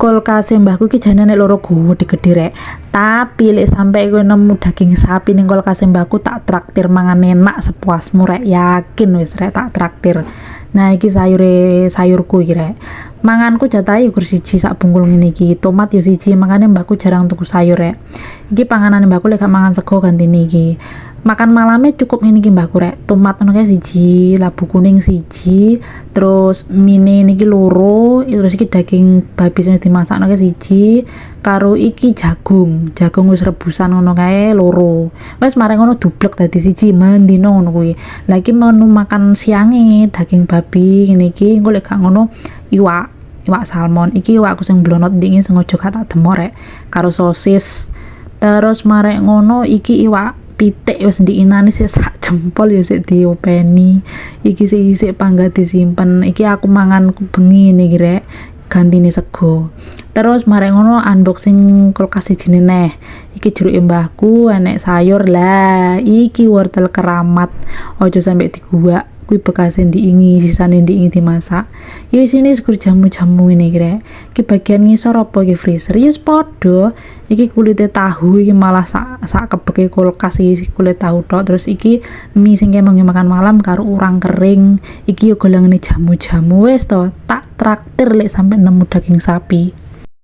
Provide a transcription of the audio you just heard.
kulkas mbahku ki jane nek loro gede rek. Tapi lek sampai kowe nemu daging sapi ning kulkas mbahku tak traktir mangan enak sepuasmu rek, yakin wis rek tak traktir. Nah iki sayurku iki rek. Manganku jatahe gur siji sak bungkul ngene iki. Tomat yo siji, makane mbahku jarang tuku sayur rek. Iki panganan mbahku lek gak mangan sego gantine iki. Makan malamnya cukup ngene iki mbahku rek. Tomat ngono kae siji, labu kuning siji, terus mie niki loro, terus iki daging babi sing dimasakno kae siji, karo iki jagung wis rebusan ngono kae loro. Wis mari ngono dublek dadi siji mendino ngono kuwi. Lah iki menu makan siange daging babi ngene iki, engko lek gak ngono iwak salmon. Iki iwakku sing blonot dingin sengaja gak tak demok rek, karo sosis. Terus marek ngono iki iwak pitik wis diinani sik sak jempol ya sik diopeni. Iki sik pangga disimpen. Iki aku mangan bengi niki rek, gantine sego. Terus marek ngono unboxing kulkas sijine neh. Iki jeruke mbahku enek sayur lah. Iki wortel keramat. Ojo sampe diguwak. Kuwi bekase diingi, sisane diingi dimasak. Ya isine segur jamu-jamu ini rek. Iki bagian ngisor apa iki freezer? Ya padha. Iki kulite tahu iki malah sak kebeke kulkas iki kulit tahu tok. Terus iki mie sing kemeng makan malam karo urang kering. Iki yo golongane jamu-jamu wis to. Tak traktir lek sampe nemu daging sapi.